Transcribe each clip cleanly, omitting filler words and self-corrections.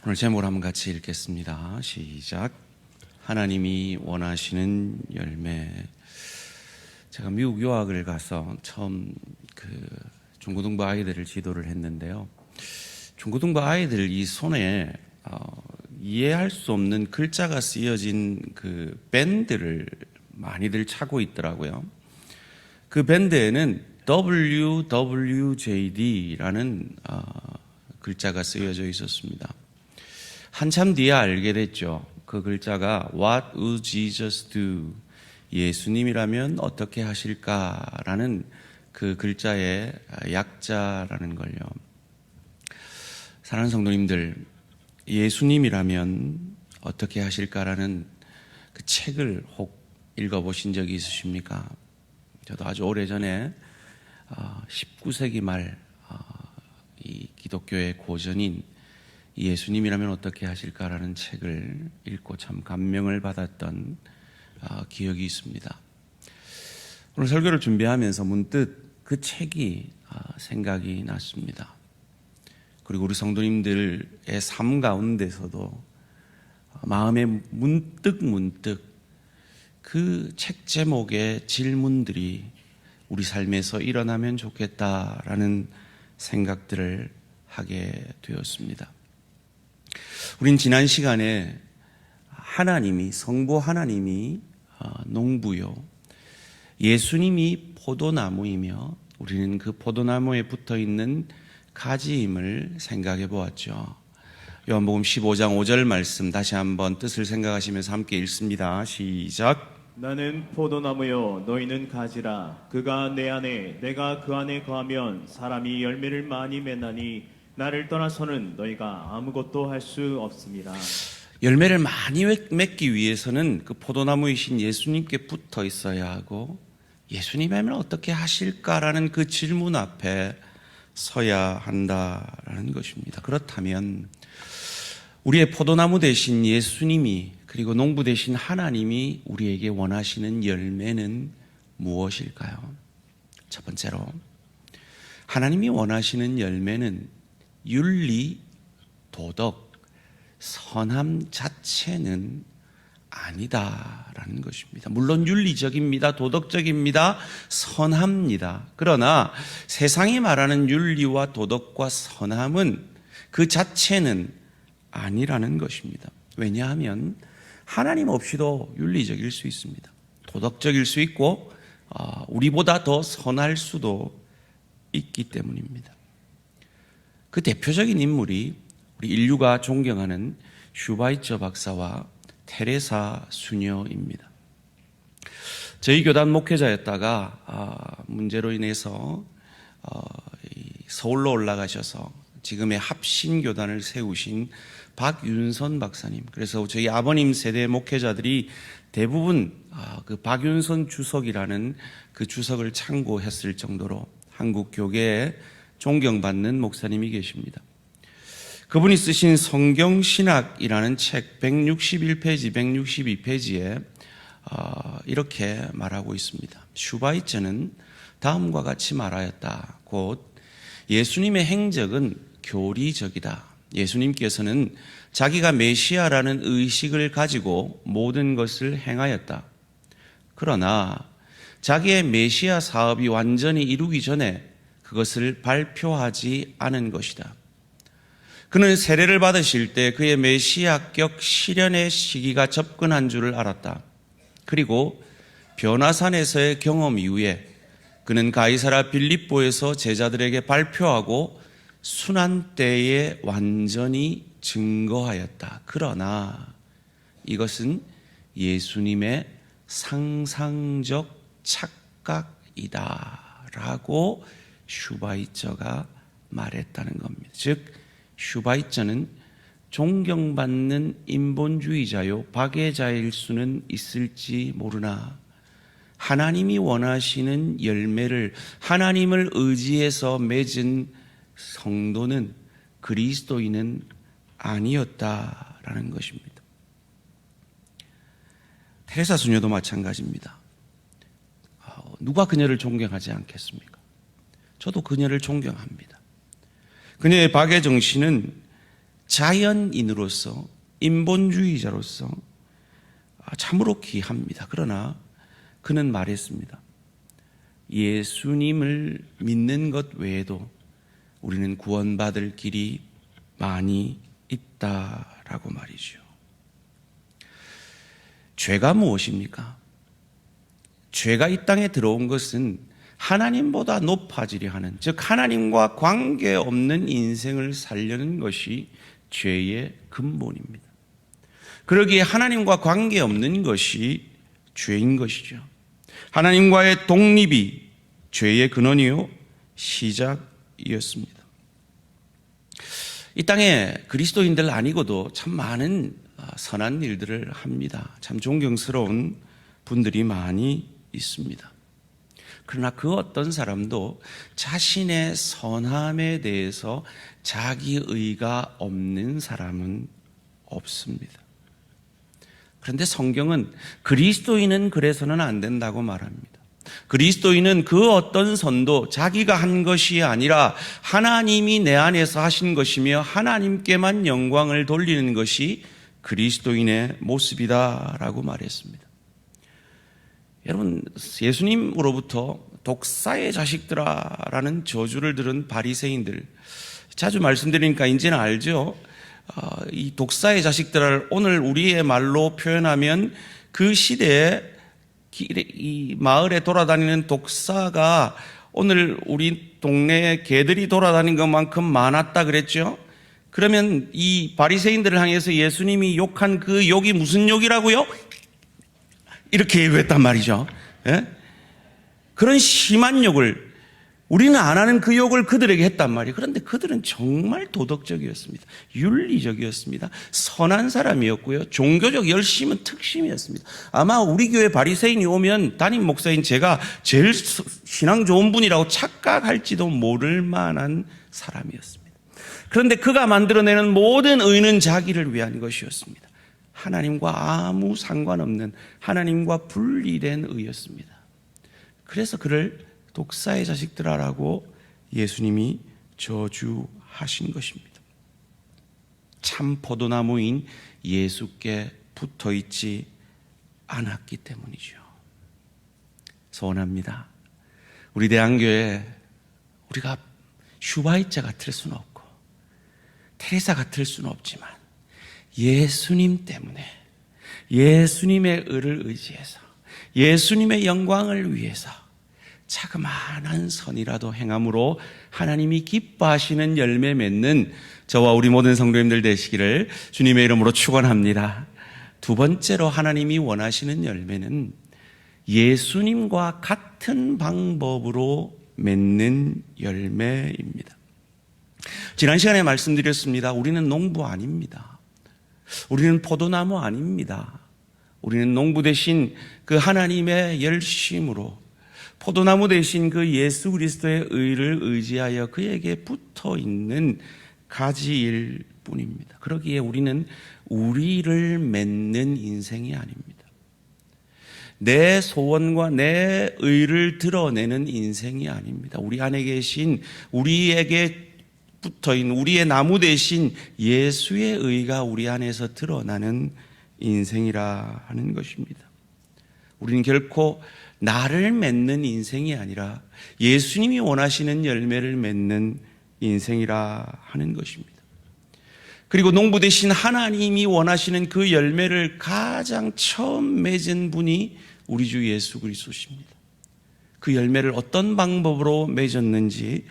오늘 제목을 한번 같이 읽겠습니다. 시작. 하나님이 원하시는 열매. 제가 미국 유학을 가서 처음 중고등부 아이들을 지도를 했는데요. 중고등부 아이들 이 손에 이해할 수 없는 글자가 쓰여진 그 밴드를 많이들 차고 있더라고요. 그 밴드에는 WWJD라는 글자가 쓰여져 있었습니다. 한참 뒤에 알게 됐죠. 그 글자가 What would Jesus do? 예수님이라면 어떻게 하실까라는 그 글자의 약자라는 걸요. 사랑하는 성도님들, 예수님이라면 어떻게 하실까라는 그 책을 혹 읽어보신 적이 있으십니까? 저도 아주 오래전에 19세기 말 이 기독교의 고전인 예수님이라면 어떻게 하실까라는 책을 읽고 참 감명을 받았던 기억이 있습니다. 오늘 설교를 준비하면서 문득 그 책이 생각이 났습니다. 그리고 우리 성도님들의 삶 가운데서도 마음에 문득 그 책 제목의 질문들이 우리 삶에서 일어나면 좋겠다라는 생각들을 하게 되었습니다. 우린 지난 시간에 성부 하나님이 농부요, 예수님이 포도나무이며 우리는 그 포도나무에 붙어있는 가지임을 생각해 보았죠. 요한복음 15장 5절 말씀 다시 한번 뜻을 생각하시면서 함께 읽습니다. 시작. 나는 포도나무요 너희는 가지라. 그가 내 안에 내가 그 안에 거하면 사람이 열매를 많이 맺나니 나를 떠나서는 너희가 아무것도 할 수 없습니다. 열매를 많이 맺기 위해서는 그 포도나무이신 예수님께 붙어 있어야 하고, 예수님이면 어떻게 하실까라는 그 질문 앞에 서야 한다라는 것입니다. 그렇다면 우리의 포도나무 되신 예수님이, 그리고 농부 되신 하나님이 우리에게 원하시는 열매는 무엇일까요? 첫 번째로, 하나님이 원하시는 열매는 윤리, 도덕, 선함 자체는 아니다라는 것입니다. 물론 윤리적입니다. 도덕적입니다. 선합니다. 그러나 세상이 말하는 윤리와 도덕과 선함은 그 자체는 아니라는 것입니다. 왜냐하면 하나님 없이도 윤리적일 수 있습니다. 도덕적일 수 있고 우리보다 더 선할 수도 있기 때문입니다. 그 대표적인 인물이 우리 인류가 존경하는 슈바이처 박사와 테레사 수녀입니다. 저희 교단 목회자였다가 문제로 인해서 서울로 올라가셔서 지금의 합신교단을 세우신 박윤선 박사님, 그래서 저희 아버님 세대 목회자들이 대부분 그 박윤선 주석이라는 그 주석을 참고했을 정도로 한국 교계에 존경받는 목사님이 계십니다. 그분이 쓰신 성경신학이라는 책 161페이지, 162페이지에 이렇게 말하고 있습니다. 슈바이처는 다음과 같이 말하였다. 곧 예수님의 행적은 교리적이다. 예수님께서는 자기가 메시아라는 의식을 가지고 모든 것을 행하였다. 그러나 자기의 메시아 사업이 완전히 이루기 전에 그것을 발표하지 않은 것이다. 그는 세례를 받으실 때 그의 메시아격 실현의 시기가 접근한 줄을 알았다. 그리고 변화산에서의 경험 이후에 그는 가이사라 빌립보에서 제자들에게 발표하고 순환 때에 완전히 증거하였다. 그러나 이것은 예수님의 상상적 착각이다 라고 슈바이처가 말했다는 겁니다. 즉 슈바이처는 존경받는 인본주의자요 박애자일 수는 있을지 모르나 하나님이 원하시는 열매를 하나님을 의지해서 맺은 성도는 그리스도인은 아니었다라는 것입니다. 테레사 수녀도 마찬가지입니다. 누가 그녀를 존경하지 않겠습니까? 저도 그녀를 존경합니다. 그녀의 박애 정신은 자연인으로서, 인본주의자로서 참으로 귀합니다. 그러나 그는 말했습니다. 예수님을 믿는 것 외에도 우리는 구원받을 길이 많이 있다라고 말이죠. 죄가 무엇입니까? 죄가 이 땅에 들어온 것은 하나님보다 높아지려 하는, 즉 하나님과 관계없는 인생을 살려는 것이 죄의 근본입니다. 그러기에 하나님과 관계없는 것이 죄인 것이죠. 하나님과의 독립이 죄의 근원이요 시작이었습니다. 이 땅에 그리스도인들 아니고도 참 많은 선한 일들을 합니다. 참 존경스러운 분들이 많이 있습니다. 그러나 그 어떤 사람도 자신의 선함에 대해서 자기의가 없는 사람은 없습니다. 그런데 성경은 그리스도인은 그래서는 안 된다고 말합니다. 그리스도인은 그 어떤 선도 자기가 한 것이 아니라 하나님이 내 안에서 하신 것이며 하나님께만 영광을 돌리는 것이 그리스도인의 모습이다라고 말했습니다. 여러분, 예수님으로부터 독사의 자식들아라는 저주를 들은 바리새인들, 자주 말씀드리니까 이제는 알죠. 이 독사의 자식들을 오늘 우리의 말로 표현하면 그 시대에 이 마을에 돌아다니는 독사가 오늘 우리 동네에 개들이 돌아다니는 것만큼 많았다 그랬죠. 그러면 이 바리새인들을 향해서 예수님이 욕한 그 욕이 무슨 욕이라고요? 이렇게 얘기했단 말이죠. 예? 그런 심한 욕을 우리는 안 하는 그 욕을 그들에게 했단 말이에요. 그런데 그들은 정말 도덕적이었습니다. 윤리적이었습니다. 선한 사람이었고요. 종교적 열심은 특심이었습니다. 아마 우리 교회 바리새인이 오면 담임 목사인 제가 제일 신앙 좋은 분이라고 착각할지도 모를 만한 사람이었습니다. 그런데 그가 만들어내는 모든 의는 자기를 위한 것이었습니다. 하나님과 아무 상관없는, 하나님과 분리된 의였습니다. 그래서 그를 독사의 자식들아라고 예수님이 저주하신 것입니다. 참 포도나무인 예수께 붙어있지 않았기 때문이죠. 소원합니다. 우리 대한교회 우리가 슈바이처 같을 수는 없고 테레사 같을 수는 없지만 예수님 때문에, 예수님의 의를 의지해서, 예수님의 영광을 위해서 자그마한 선이라도 행함으로 하나님이 기뻐하시는 열매 맺는 저와 우리 모든 성도님들 되시기를 주님의 이름으로 축원합니다. 두 번째로 하나님이 원하시는 열매는 예수님과 같은 방법으로 맺는 열매입니다. 지난 시간에 말씀드렸습니다. 우리는 농부 아닙니다. 우리는 포도나무 아닙니다. 우리는 농부 대신 그 하나님의 열심으로 포도나무 대신 그 예수 그리스도의 의를 의지하여 그에게 붙어 있는 가지일 뿐입니다. 그러기에 우리는 우리를 맺는 인생이 아닙니다. 내 소원과 내 의를 드러내는 인생이 아닙니다. 우리 안에 계신, 우리에게 붙어 있는 우리의 나무 대신 예수의 의가 우리 안에서 드러나는 인생이라 하는 것입니다. 우리는 결코 나를 맺는 인생이 아니라 예수님이 원하시는 열매를 맺는 인생이라 하는 것입니다. 그리고 농부 대신 하나님이 원하시는 그 열매를 가장 처음 맺은 분이 우리 주 예수 그리스도십니다. 그 열매를 어떤 방법으로 맺었는지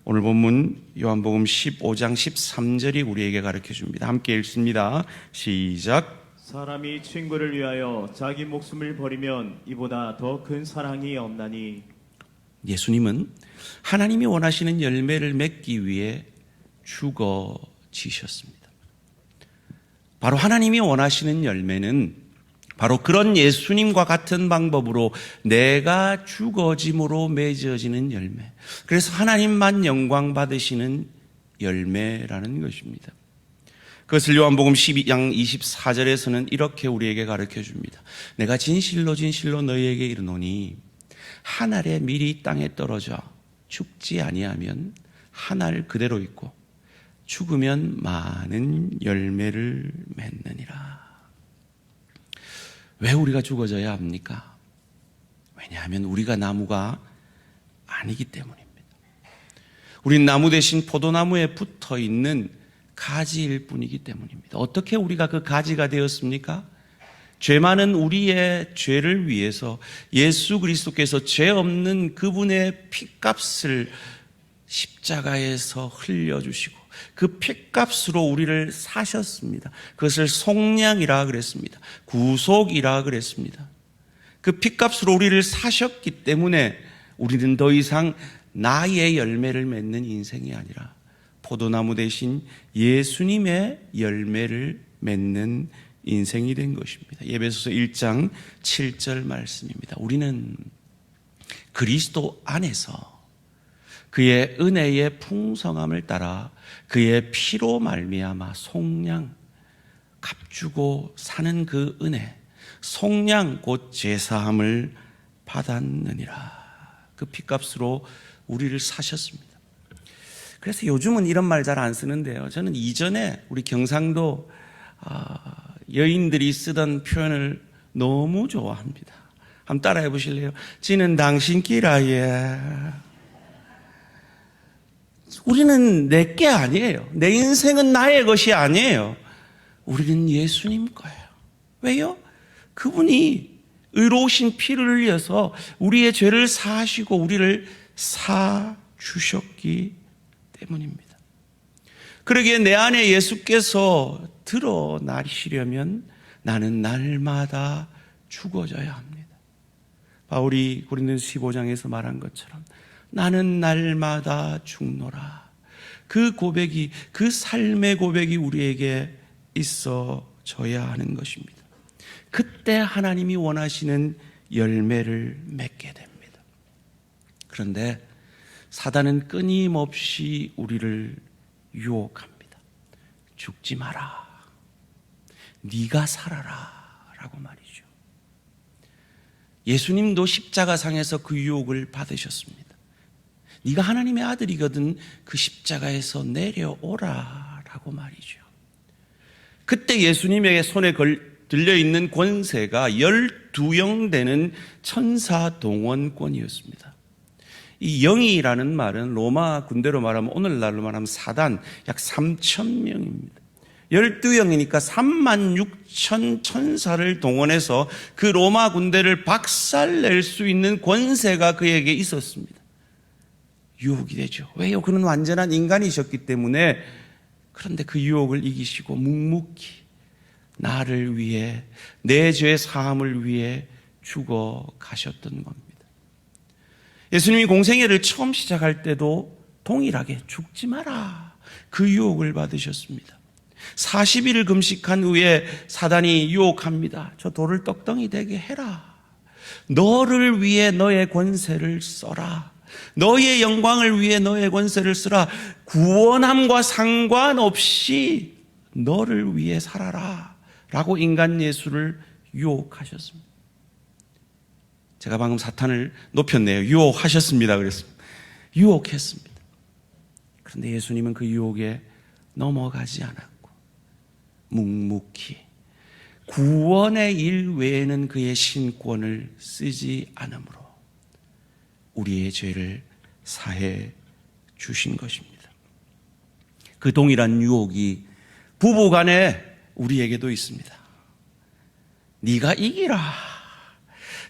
오늘 본문 요한복음 15장 13절이 우리에게 가르쳐 줍니다. 함께 읽습니다. 시작. 사람이 친구를 위하여 자기 목숨을 버리면 이보다 더 큰 사랑이 없나니. 예수님은 하나님이 원하시는 열매를 맺기 위해 죽어지셨습니다. 바로 하나님이 원하시는 열매는 바로 그런 예수님과 같은 방법으로 내가 죽어짐으로 맺어지는 열매. 그래서 하나님만 영광 받으시는 열매라는 것입니다. 그것을 요한복음 12장 24절에서는 이렇게 우리에게 가르쳐 줍니다. 내가 진실로 진실로 너희에게 이르노니 한 알의 밀이 땅에 떨어져 죽지 아니하면 한 알 그대로 있고 죽으면 많은 열매를 맺느니라. 왜 우리가 죽어져야 합니까? 왜냐하면 우리가 나무가 아니기 때문입니다. 우린 나무 대신 포도나무에 붙어 있는 가지일 뿐이기 때문입니다. 어떻게 우리가 그 가지가 되었습니까? 죄 많은 우리의 죄를 위해서 예수 그리스도께서 죄 없는 그분의 피값을 십자가에서 흘려주시고 그 피값으로 우리를 사셨습니다. 그것을 속량이라 그랬습니다. 구속이라 그랬습니다. 그 피값으로 우리를 사셨기 때문에 우리는 더 이상 나의 열매를 맺는 인생이 아니라 포도나무 대신 예수님의 열매를 맺는 인생이 된 것입니다. 에베소서 1장 7절 말씀입니다. 우리는 그리스도 안에서 그의 은혜의 풍성함을 따라 그의 피로 말미암아 속량, 값주고 사는 그 은혜, 속량 곧 제사함을 받았느니라. 그 피값으로 우리를 사셨습니다. 그래서 요즘은 이런 말 잘 안 쓰는데요. 저는 이전에 우리 경상도 여인들이 쓰던 표현을 너무 좋아합니다. 한번 따라해 보실래요? 지는 당신끼라예. 우리는 내게 아니에요. 내 인생은 나의 것이 아니에요. 우리는 예수님 거예요. 왜요? 그분이 의로우신 피를 흘려서 우리의 죄를 사하시고 우리를 사주셨기 때문입니다. 그러기에 내 안에 예수께서 드러나시려면 나는 날마다 죽어져야 합니다. 바울이 고린도서 15장에서 말한 것처럼 나는 날마다 죽노라. 그 고백이, 그 삶의 고백이 우리에게 있어져야 하는 것입니다. 그때 하나님이 원하시는 열매를 맺게 됩니다. 그런데 사단은 끊임없이 우리를 유혹합니다. 죽지 마라. 네가 살아라. 라고 말이죠. 예수님도 십자가상에서 그 유혹을 받으셨습니다. 네가 하나님의 아들이거든 그 십자가에서 내려오라. 라고 말이죠. 그때 예수님에게 손에 들려있는 권세가 12영 되는 천사동원권이었습니다. 이 영이라는 말은 로마 군대로 말하면 오늘날로 말하면 사단 약 3,000명입니다. 12영이니까 36,000 천사를 동원해서 그 로마 군대를 박살낼 수 있는 권세가 그에게 있었습니다. 유혹이 되죠. 왜요? 그는 완전한 인간이셨기 때문에. 그런데 그 유혹을 이기시고 묵묵히 나를 위해, 내 죄 사함을 위해 죽어 가셨던 겁니다. 예수님이 공생애를 처음 시작할 때도 동일하게 죽지 마라. 그 유혹을 받으셨습니다. 40일을 금식한 후에 사단이 유혹합니다. 저 돌을 떡덩이 되게 해라. 너를 위해 너의 권세를 써라. 너의 영광을 위해 너의 권세를 쓰라. 구원함과 상관없이 너를 위해 살아라. 라고 인간 예수를 유혹하셨습니다. 제가 방금 사탄을 높였네요. 유혹하셨습니다. 그랬습니다. 유혹했습니다. 그런데 예수님은 그 유혹에 넘어가지 않았고 묵묵히 구원의 일 외에는 그의 신권을 쓰지 않으므로 우리의 죄를 사해 주신 것입니다. 그 동일한 유혹이 부부간에 우리에게도 있습니다. 네가 이기라.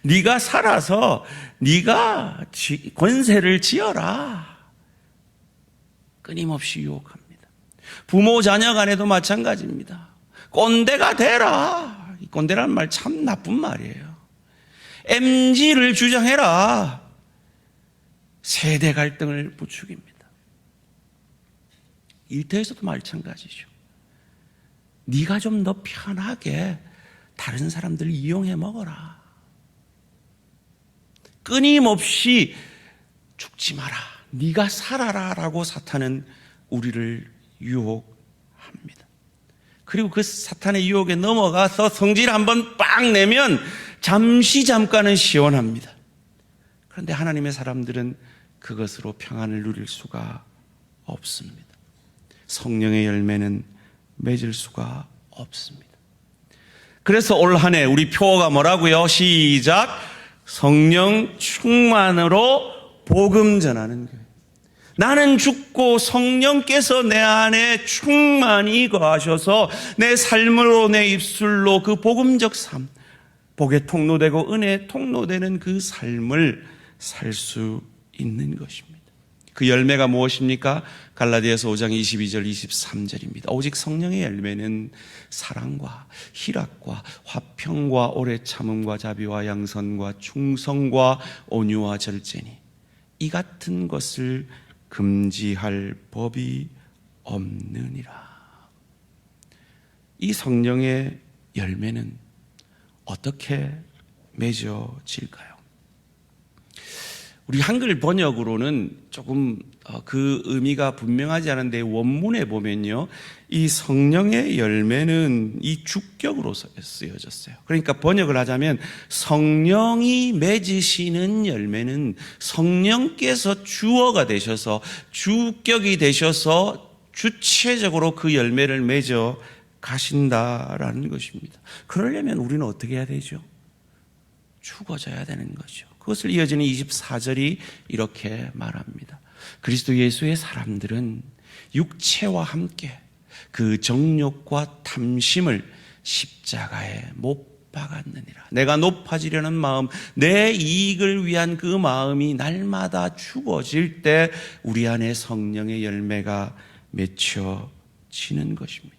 네가 살아서 네가 권세를 지어라. 끊임없이 유혹합니다. 부모 자녀 간에도 마찬가지입니다. 꼰대가 되라. 이 꼰대라는 말 참 나쁜 말이에요. MG를 주장해라. 세대 갈등을 부추깁니다. 일터에서도 마찬가지죠. 네가 좀 더 편하게 다른 사람들을 이용해 먹어라. 끊임없이 죽지 마라. 네가 살아라. 라고 사탄은 우리를 유혹합니다. 그리고 그 사탄의 유혹에 넘어가서 성질 한번 빵 내면 잠깐은 시원합니다. 그런데 하나님의 사람들은 그것으로 평안을 누릴 수가 없습니다. 성령의 열매는 맺을 수가 없습니다. 그래서 올 한 해 우리 표어가 뭐라고요? 시작! 성령 충만으로 복음 전하는 교회. 나는 죽고 성령께서 내 안에 충만히 거하셔서 내 삶으로, 내 입술로 그 복음적 삶, 복의 통로되고 은혜의 통로되는 그 삶을 살 수 있는 것입니다. 그 열매가 무엇입니까? 갈라디아서 5장 22절 23절입니다. 오직 성령의 열매는 사랑과 희락과 화평과 오래 참음과 자비와 양선과 충성과 온유와 절제니 이 같은 것을 금지할 법이 없느니라. 이 성령의 열매는 어떻게 맺어질까요? 우리 한글 번역으로는 조금 그 의미가 분명하지 않은데 원문에 보면요, 이 성령의 열매는 이 주격으로 쓰여졌어요. 그러니까 번역을 하자면 성령이 맺으시는 열매는 성령께서 주어가 되셔서 주격이 되셔서 주체적으로 그 열매를 맺어 가신다라는 것입니다. 그러려면 우리는 어떻게 해야 되죠? 죽어져야 되는 거죠. 그것을 이어지는 24절이 이렇게 말합니다. 그리스도 예수의 사람들은 육체와 함께 그 정욕과 탐심을 십자가에 못 박았느니라. 내가 높아지려는 마음, 내 이익을 위한 그 마음이 날마다 죽어질 때 우리 안에 성령의 열매가 맺혀지는 것입니다.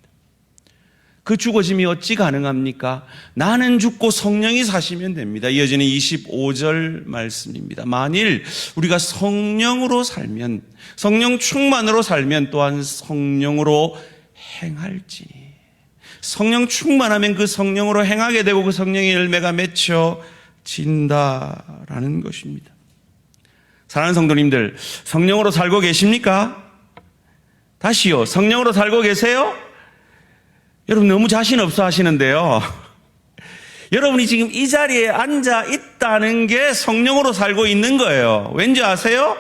그 죽어짐이 어찌 가능합니까? 나는 죽고 성령이 사시면 됩니다. 이어지는 25절 말씀입니다. 만일 우리가 성령으로 살면, 성령 충만으로 살면 또한 성령으로 행할지니. 성령 충만하면 그 성령으로 행하게 되고 그 성령의 열매가 맺혀진다라는 것입니다. 사랑하는 성도님들, 성령으로 살고 계십니까? 다시요, 성령으로 살고 계세요? 여러분 너무 자신 없어 하시는데요. 여러분이 지금 이 자리에 앉아 있다는 게 성령으로 살고 있는 거예요. 왠지 아세요?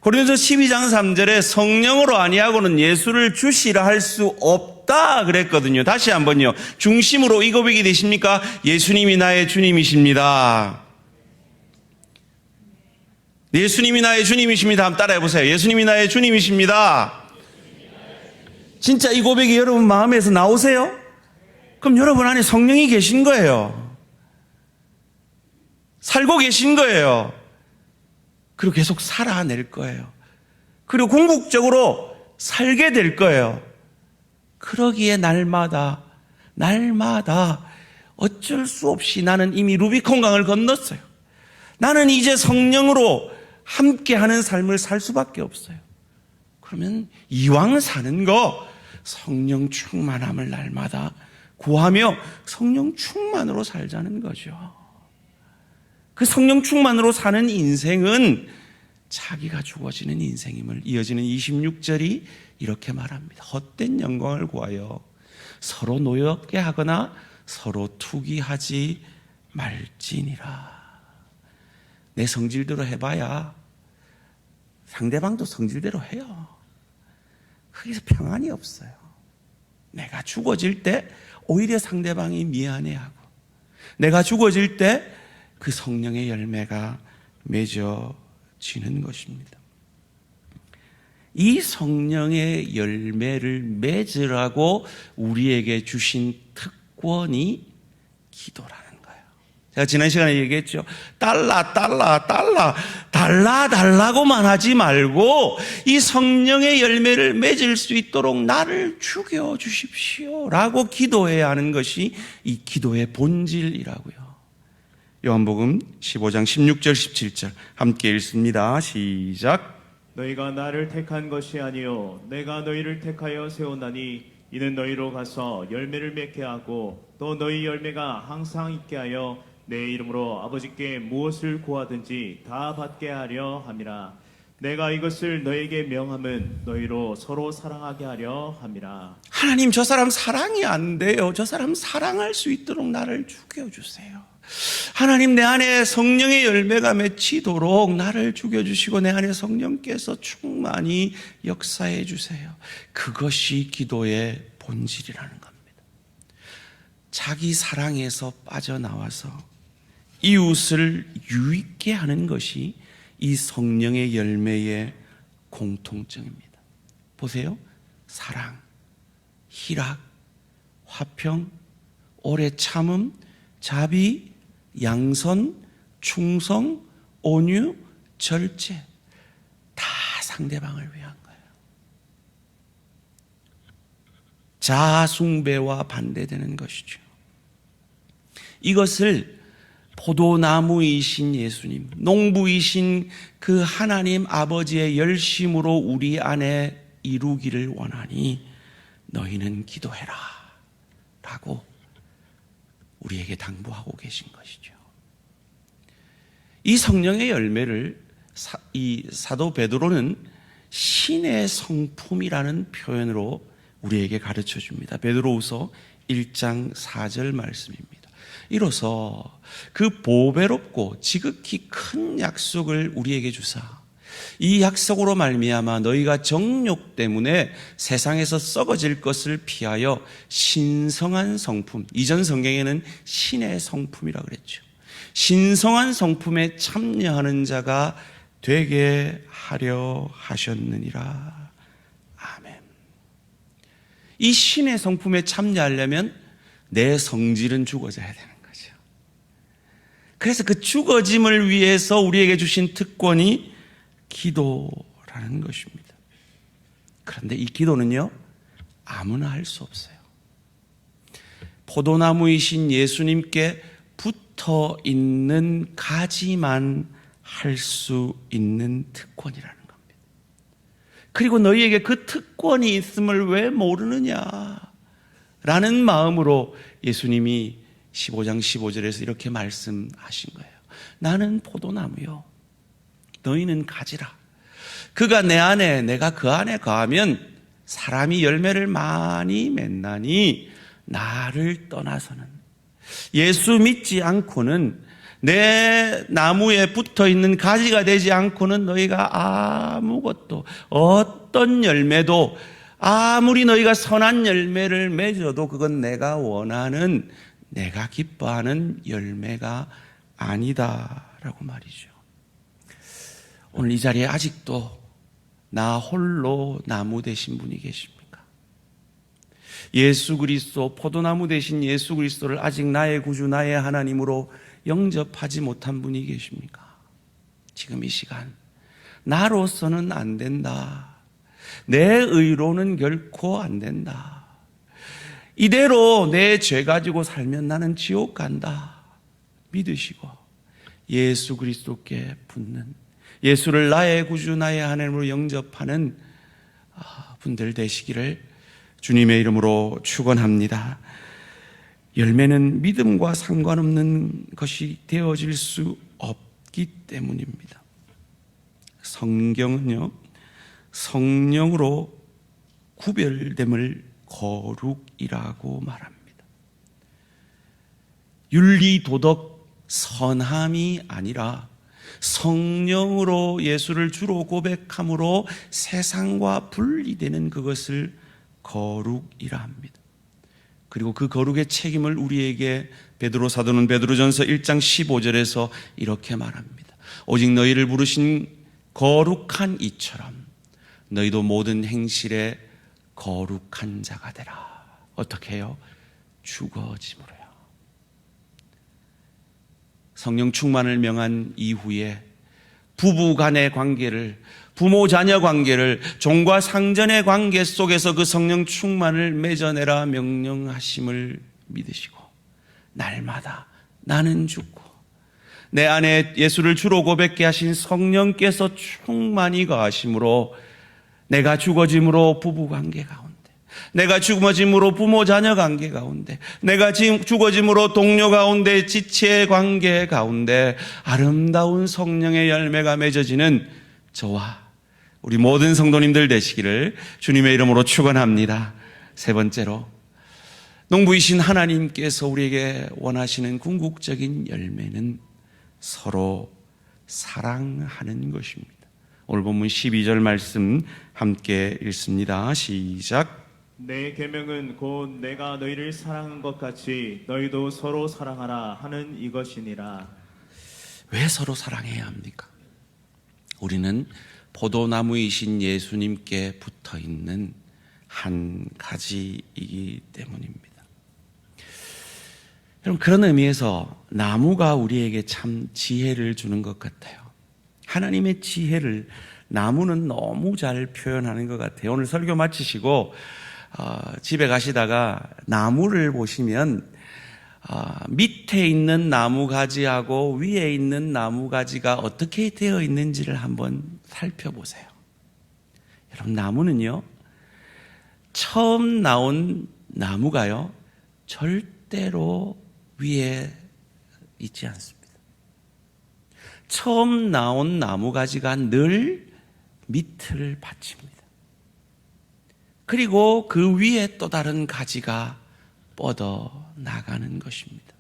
고린도서 12장 3절에 성령으로 아니하고는 예수를 주시라 할 수 없다 그랬거든요. 다시 한번요. 중심으로 이 고백이 되십니까? 예수님이 나의 주님이십니다. 예수님이 나의 주님이십니다. 한번 따라해 보세요. 예수님이 나의 주님이십니다. 진짜 이 고백이 여러분 마음에서 나오세요? 그럼 여러분 안에 성령이 계신 거예요. 살고 계신 거예요. 그리고 계속 살아낼 거예요. 그리고 궁극적으로 살게 될 거예요. 그러기에 날마다 어쩔 수 없이 나는 이미 루비콘강을 건넜어요. 나는 이제 성령으로 함께하는 삶을 살 수밖에 없어요. 그러면 이왕 사는 거 성령 충만함을 날마다 구하며 성령 충만으로 살자는 거죠. 그 성령 충만으로 사는 인생은 자기가 죽어지는 인생임을 이어지는 26절이 이렇게 말합니다. 헛된 영광을 구하여 서로 노엽게 하거나 서로 투기하지 말지니라. 내 성질대로 해봐야 상대방도 성질대로 해요. 거기서 평안이 없어요. 내가 죽어질 때 오히려 상대방이 미안해하고, 내가 죽어질 때 그 성령의 열매가 맺어지는 것입니다. 이 성령의 열매를 맺으라고 우리에게 주신 특권이 기도라는 거예요. 제가 지난 시간에 얘기했죠. 달라고만 하지 말고 이 성령의 열매를 맺을 수 있도록 나를 죽여주십시오 라고 기도해야 하는 것이 이 기도의 본질이라고요. 요한복음 15장 16절 17절 함께 읽습니다. 시작. 너희가 나를 택한 것이 아니요 내가 너희를 택하여 세우나니 이는 너희로 가서 열매를 맺게 하고 또 너희 열매가 항상 있게 하여 내 이름으로 아버지께 무엇을 구하든지 다 받게 하려 함이라. 내가 이것을 너희에게 명함은 너희로 서로 사랑하게 하려 함이라. 하나님, 저 사람 사랑이 안 돼요. 저 사람 사랑할 수 있도록 나를 죽여주세요. 하나님, 내 안에 성령의 열매가 맺히도록 나를 죽여주시고 내 안에 성령께서 충만히 역사해 주세요. 그것이 기도의 본질이라는 겁니다. 자기 사랑에서 빠져나와서 이웃을 유익게 하는 것이 이 성령의 열매의 공통점입니다. 보세요. 사랑, 희락, 화평, 오래 참음, 자비, 양선, 충성, 온유, 절제, 다 상대방을 위한 거예요. 자아 숭배와 반대되는 것이죠. 이것을 포도나무이신 예수님, 농부이신 그 하나님 아버지의 열심으로 우리 안에 이루기를 원하니 너희는 기도해라 라고 우리에게 당부하고 계신 것이죠. 이 성령의 열매를 이 사도 베드로는 신의 성품이라는 표현으로 우리에게 가르쳐 줍니다. 베드로후서 1장 4절 말씀입니다. 이로써 그 보배롭고 지극히 큰 약속을 우리에게 주사 이 약속으로 말미암아 너희가 정욕 때문에 세상에서 썩어질 것을 피하여 신성한 성품, 이전 성경에는 신의 성품이라고 그랬죠. 신성한 성품에 참여하는 자가 되게 하려 하셨느니라. 아멘. 이 신의 성품에 참여하려면 내 성질은 죽어져야 되는 거죠. 그래서 그 죽어짐을 위해서 우리에게 주신 특권이 기도라는 것입니다. 그런데 이 기도는요, 아무나 할 수 없어요. 포도나무이신 예수님께 붙어 있는 가지만 할 수 있는 특권이라는 겁니다. 그리고 너희에게 그 특권이 있음을 왜 모르느냐 라는 마음으로 예수님이 15장 15절에서 이렇게 말씀하신 거예요. 나는 포도나무요, 너희는 가지라. 그가 내 안에, 내가 그 안에 거하면 사람이 열매를 많이 맺나니 나를 떠나서는, 예수 믿지 않고는, 내 나무에 붙어 있는 가지가 되지 않고는 너희가 아무것도, 어떤 열매도, 아무리 너희가 선한 열매를 맺어도 그건 내가 원하는, 내가 기뻐하는 열매가 아니다라고 말이죠. 오늘 이 자리에 아직도 나 홀로 나무 되신 분이 계십니까? 예수 그리스도, 포도나무 되신 예수 그리스도를 아직 나의 구주, 나의 하나님으로 영접하지 못한 분이 계십니까? 지금 이 시간, 나로서는 안 된다, 내 의로는 결코 안 된다, 이대로 내 죄 가지고 살면 나는 지옥 간다 믿으시고 예수 그리스도께 붙는, 예수를 나의 구주, 나의 하나님으로 영접하는 분들 되시기를 주님의 이름으로 축원합니다. 열매는 믿음과 상관없는 것이 되어질 수 없기 때문입니다. 성경은요, 성령으로 구별됨을 거룩이라고 말합니다. 윤리, 도덕, 선함이 아니라 성령으로 예수를 주로 고백함으로 세상과 분리되는 그것을 거룩이라 합니다. 그리고 그 거룩의 책임을 우리에게 베드로 사도는 베드로전서 1장 15절에서 이렇게 말합니다. 오직 너희를 부르신 거룩한 이처럼 너희도 모든 행실에 거룩한 자가 되라. 어떻게 해요? 죽어짐으로요. 성령 충만을 명한 이후에 부부 간의 관계를, 부모 자녀 관계를, 종과 상전의 관계 속에서 그 성령 충만을 맺어내라 명령하심을 믿으시고 날마다 나는 죽고 내 안에 예수를 주로 고백케 하신 성령께서 충만히 거하심으로 내가 죽어짐으로 부부 관계 가운데, 내가 죽어짐으로 부모 자녀 관계 가운데, 내가 죽어짐으로 동료 가운데, 지체 관계 가운데 아름다운 성령의 열매가 맺어지는 저와 우리 모든 성도님들 되시기를 주님의 이름으로 축원합니다. 세 번째로, 농부이신 하나님께서 우리에게 원하시는 궁극적인 열매는 서로 사랑하는 것입니다. 오늘 본문 12절 말씀 함께 읽습니다. 시작. 내 계명은 곧 내가 너희를 사랑한 것 같이 너희도 서로 사랑하라 하는 이것이니라. 왜 서로 사랑해야 합니까? 우리는 포도나무이신 예수님께 붙어 있는 한 가지이기 때문입니다. 여러분, 그런 의미에서 나무가 우리에게 참 지혜를 주는 것 같아요. 하나님의 지혜를 나무는 너무 잘 표현하는 것 같아요. 오늘 설교 마치시고 집에 가시다가 나무를 보시면 밑에 있는 나무 가지하고 위에 있는 나무 가지가 어떻게 되어 있는지를 한번 살펴보세요. 여러분, 나무는요, 처음 나온 나무가요, 절대로 위에 있지 않습니다. 처음 나온 나무 가지가 늘 밑을 받칩니다. 그리고 그 위에 또 다른 가지가 뻗어 나가는 것입니다.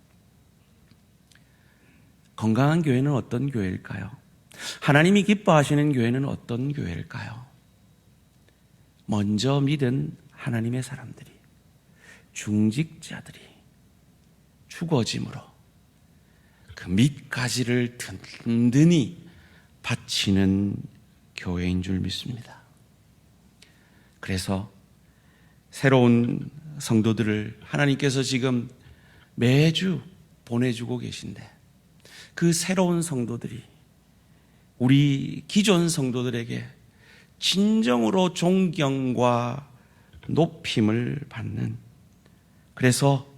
건강한 교회는 어떤 교회일까요? 하나님이 기뻐하시는 교회는 어떤 교회일까요? 먼저 믿은 하나님의 사람들이, 중직자들이 죽어짐으로 그 밑가지를 든든히 받치는 교회인 줄 믿습니다. 그래서 새로운 성도들을 하나님께서 지금 매주 보내주고 계신데, 그 새로운 성도들이 우리 기존 성도들에게 진정으로 존경과 높임을 받는, 그래서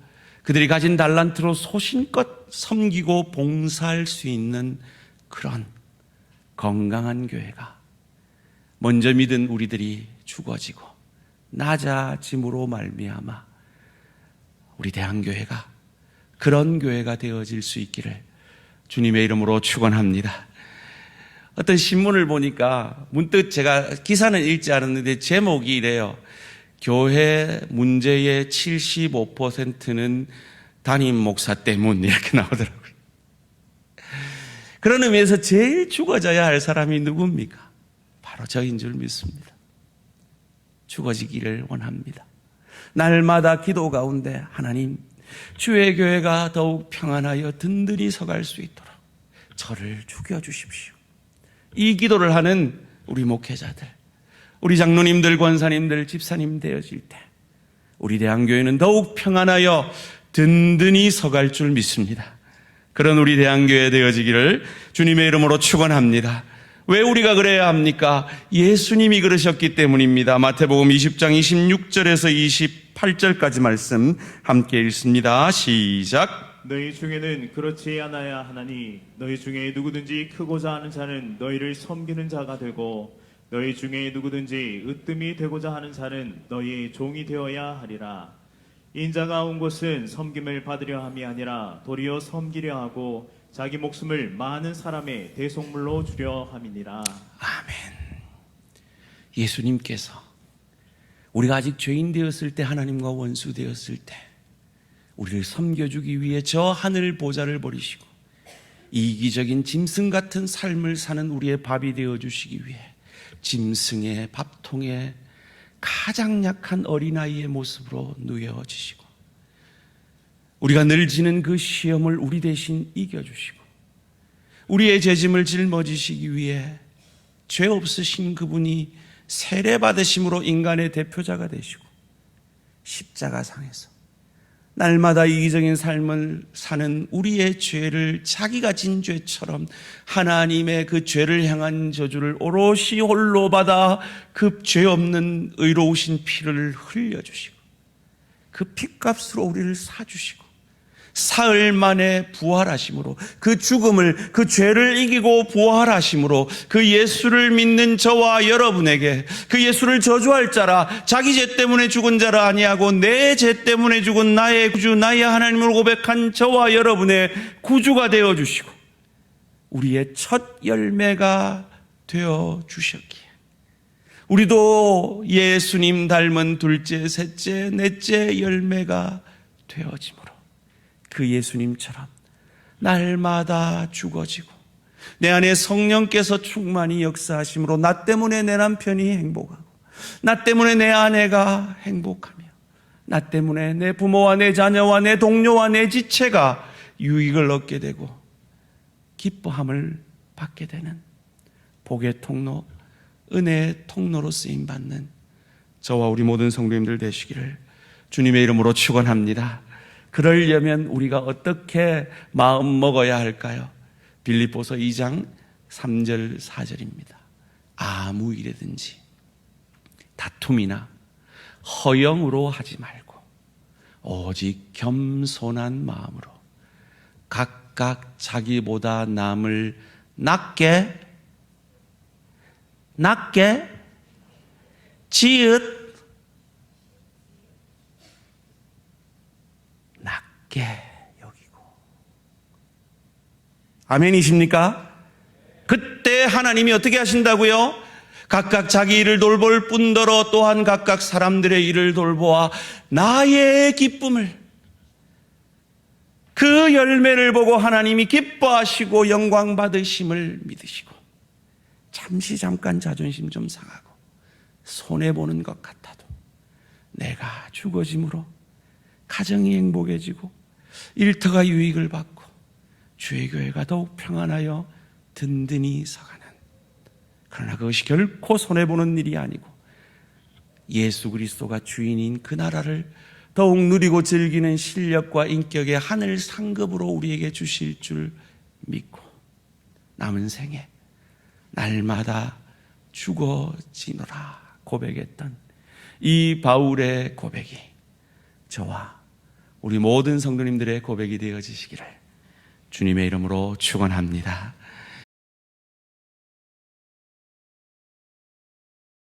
그들이 가진 달란트로 소신껏 섬기고 봉사할 수 있는 그런 건강한 교회가 먼저 믿은 우리들이 죽어지고 낮아짐으로 말미암아 우리 대한교회가 그런 교회가 되어질 수 있기를 주님의 이름으로 축원합니다. 어떤 신문을 보니까 문득, 제가 기사는 읽지 않았는데 제목이 이래요. 교회 문제의 75%는 담임 목사 때문, 이렇게 나오더라고요. 그런 의미에서 제일 죽어져야 할 사람이 누굽니까? 바로 저인 줄 믿습니다. 죽어지기를 원합니다. 날마다 기도 가운데 하나님, 주의 교회가 더욱 평안하여 든든히 서갈 수 있도록 저를 죽여주십시오. 이 기도를 하는 우리 목회자들, 우리 장로님들, 권사님들, 집사님 되어질 때 우리 대한교회는 더욱 평안하여 든든히 서갈 줄 믿습니다. 그런 우리 대한교회 되어지기를 주님의 이름으로 축원합니다. 왜 우리가 그래야 합니까? 예수님이 그러셨기 때문입니다. 마태복음 20장 26절에서 28절까지 말씀 함께 읽습니다. 시작. 너희 중에는 그렇지 않아야 하나니 너희 중에 누구든지 크고자 하는 자는 너희를 섬기는 자가 되고 너희 중에 누구든지 으뜸이 되고자 하는 자는 너희의 종이 되어야 하리라. 인자가 온 것은 섬김을 받으려 함이 아니라 도리어 섬기려 하고 자기 목숨을 많은 사람의 대속물로 주려 함이니라. 아멘. 예수님께서 우리가 아직 죄인 되었을 때, 하나님과 원수 되었을 때 우리를 섬겨주기 위해 저 하늘 보좌를 버리시고 이기적인 짐승 같은 삶을 사는 우리의 밥이 되어주시기 위해 짐승의 밥통에 가장 약한 어린아이의 모습으로 누워지시고, 우리가 늘 지는 그 시험을 우리 대신 이겨주시고 우리의 죄짐을 짊어지시기 위해 죄 없으신 그분이 세례받으심으로 인간의 대표자가 되시고 십자가상에서 날마다 이기적인 삶을 사는 우리의 죄를 자기가 진 죄처럼 하나님의 그 죄를 향한 저주를 오롯이 홀로 받아 그 죄 없는 의로우신 피를 흘려주시고 그 피값으로 우리를 사주시고 사흘 만에 부활하심으로 그 죽음을, 그 죄를 이기고 부활하심으로 그 예수를 믿는 저와 여러분에게 그 예수를 저주할 자라, 자기 죄 때문에 죽은 자라 아니하고 내 죄 때문에 죽은 나의 구주, 나의 하나님을 고백한 저와 여러분의 구주가 되어주시고 우리의 첫 열매가 되어주셨기에 우리도 예수님 닮은 둘째, 셋째, 넷째 열매가 되어지므로 그 예수님처럼 날마다 죽어지고 내 안에 성령께서 충만히 역사하심으로 나 때문에 내 남편이 행복하고 나 때문에 내 아내가 행복하며 나 때문에 내 부모와 내 자녀와 내 동료와 내 지체가 유익을 얻게 되고 기뻐함을 받게 되는 복의 통로, 은혜의 통로로 쓰임받는 저와 우리 모든 성도님들 되시기를 주님의 이름으로 축원합니다. 그러려면 우리가 어떻게 마음 먹어야 할까요? 빌립보서 2장 3절 4절입니다. 아무 일이든지 다툼이나 허영으로 하지 말고 오직 겸손한 마음으로 각각 자기보다 남을 낮게 낮게 여기고. 아멘이십니까? 그때 하나님이 어떻게 하신다고요? 각각 자기 일을 돌볼 뿐더러 또한 각각 사람들의 일을 돌보아 나의 기쁨을, 그 열매를 보고 하나님이 기뻐하시고 영광 받으심을 믿으시고 잠깐 자존심 좀 상하고 손해보는 것 같아도 내가 죽어짐으로 가정이 행복해지고 일터가 유익을 받고 주의 교회가 더욱 평안하여 든든히 서가는, 그러나 그것이 결코 손해보는 일이 아니고 예수 그리스도가 주인인 그 나라를 더욱 누리고 즐기는 실력과 인격의 하늘 상급으로 우리에게 주실 줄 믿고 남은 생에 날마다 죽어지노라 고백했던 이 바울의 고백이 저와 우리 모든 성도님들의 고백이 되어지시기를 주님의 이름으로 축원합니다.